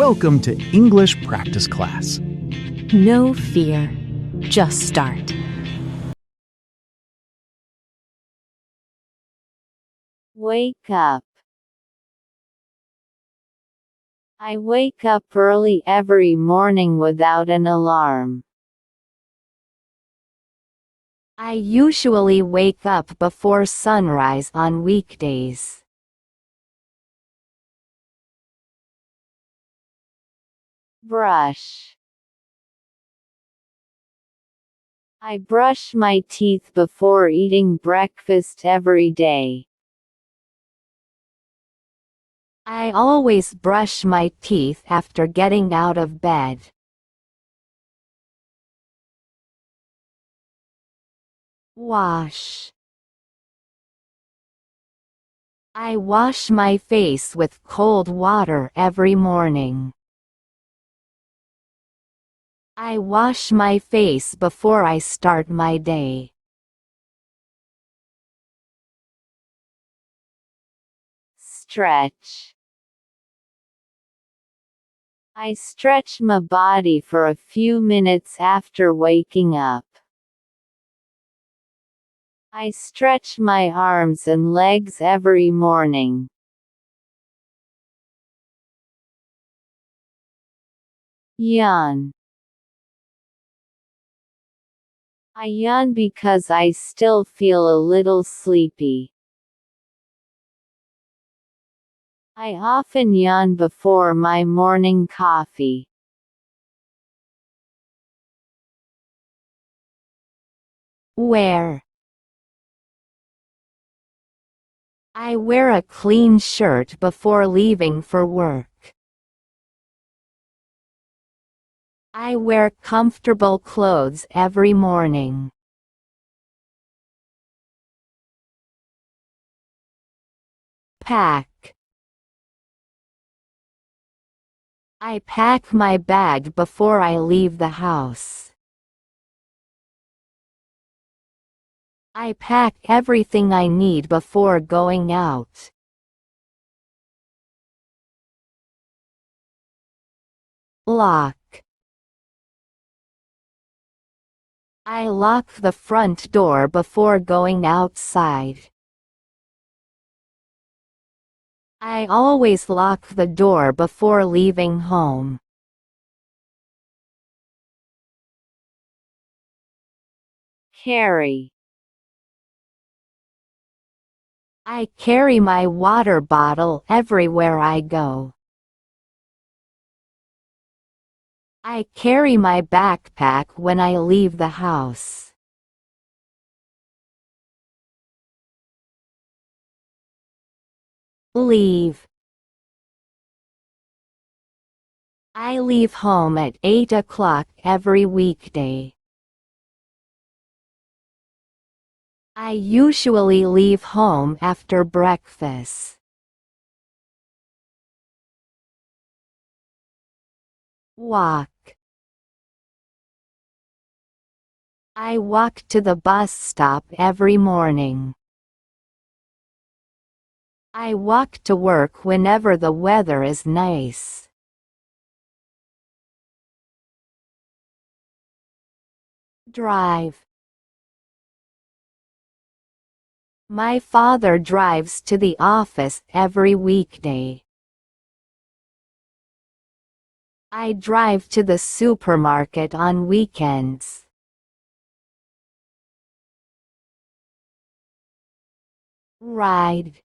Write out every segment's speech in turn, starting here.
Welcome to English Practice Class. No fear. Just start. Wake up. I wake up early every morning without an alarm. I usually wake up before sunrise on weekdays. Brush. I brush my teeth before eating breakfast every day. I always brush my teeth after getting out of bed. Wash. I wash my face with cold water every morning. I wash my face before I start my day. Stretch. I stretch my body for a few minutes after waking up. I stretch my arms and legs every morning. Yawn. I yawn because I still feel a little sleepy. I often yawn before my morning coffee. Wear. I wear a clean shirt before leaving for work. I wear comfortable clothes every morning. Pack. I pack my bag before I leave the house. I pack everything I need before going out. Lock. I lock the front door before going outside. I always lock the door before leaving home. Carry. I carry my water bottle everywhere I go. I carry my backpack when I leave the house. Leave. I leave home at 8 o'clock every weekday. I usually leave home after breakfast. Walk. I walk to the bus stop every morning. I walk to work whenever the weather is nice. Drive. My father drives to the office every weekday. I drive to the supermarket on weekends. Ride.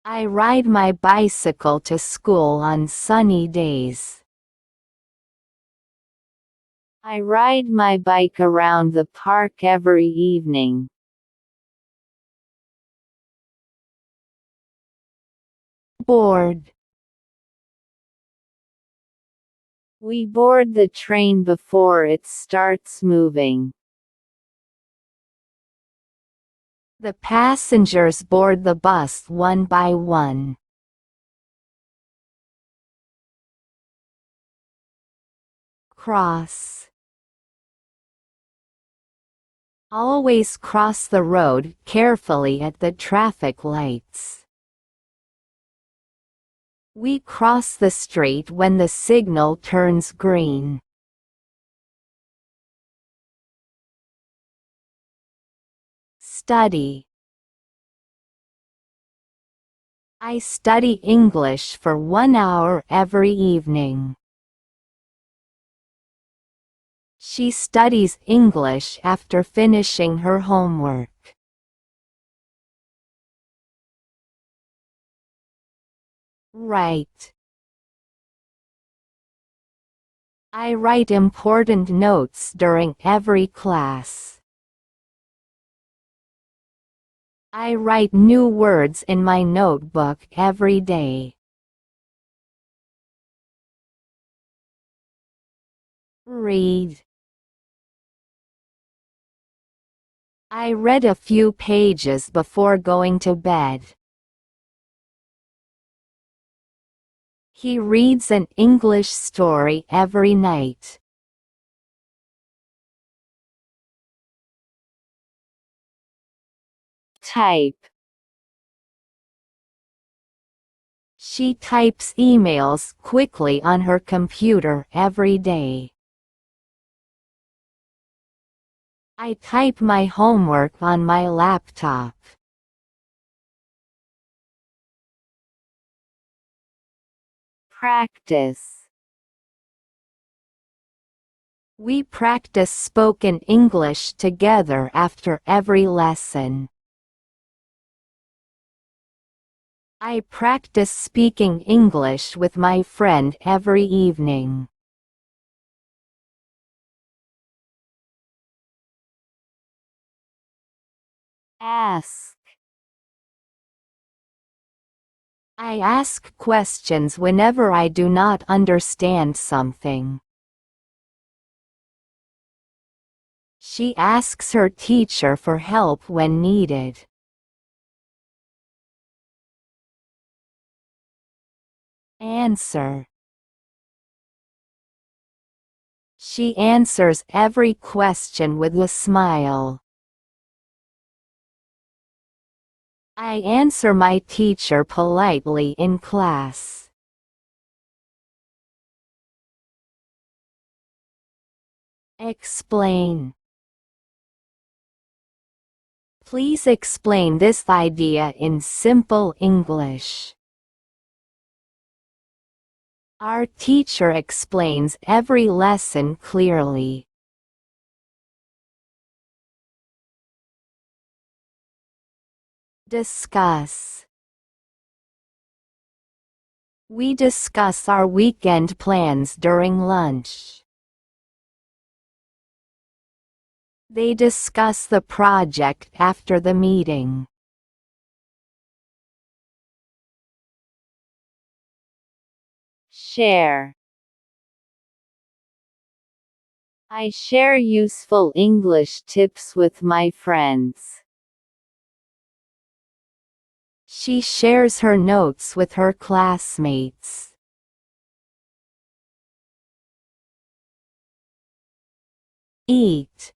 I ride my bicycle to school on sunny days. I ride my bike around the park every evening. Board. We board the train before it starts moving. The passengers board the bus one by one. Cross. Always cross the road carefully at the traffic lights. We cross the street when the signal turns green. Study. I study English for 1 hour every evening. She studies English after finishing her homework. Write. I write important notes during every class. I write new words in my notebook every day. Read. I read a few pages before going to bed. He reads an English story every night. Type. She types emails quickly on her computer every day. I type my homework on my laptop. Practice. We practice spoken English together after every lesson. I practice speaking English with my friend every evening. Ask. I ask questions whenever I do not understand something. She asks her teacher for help when needed. Answer. She answers every question with a smile. I answer my teacher politely in class. Explain. Please explain this idea in simple English. Our teacher explains every lesson clearly. Discuss. We discuss our weekend plans during lunch. They discuss the project after the meeting. Share. I share useful English tips with my friends. She shares her notes with her classmates. Eat.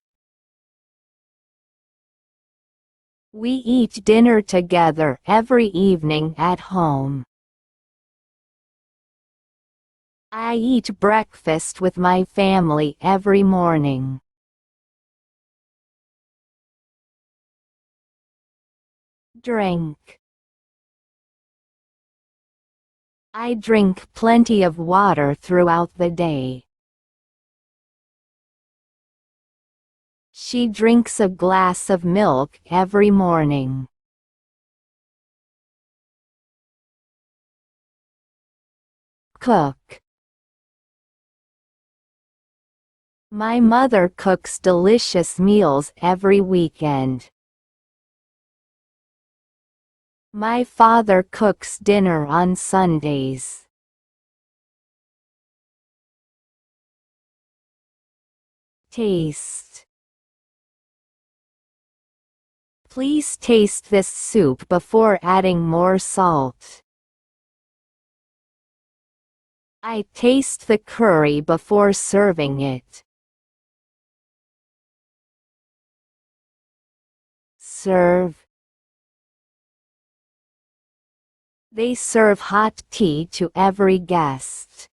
We eat dinner together every evening at home. I eat breakfast with my family every morning. Drink. I drink plenty of water throughout the day. She drinks a glass of milk every morning. Cook. My mother cooks delicious meals every weekend. My father cooks dinner on Sundays. Taste. Please taste this soup before adding more salt. I taste the curry before serving it. Serve. They serve hot tea to every guest.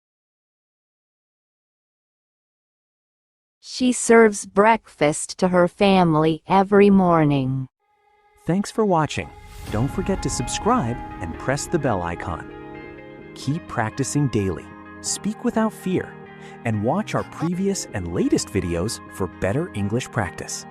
She serves breakfast to her family every morning. Thanks for watching. Don't forget to subscribe and press the bell icon. Keep practicing daily, speak without fear, and watch our previous and latest videos for better English practice.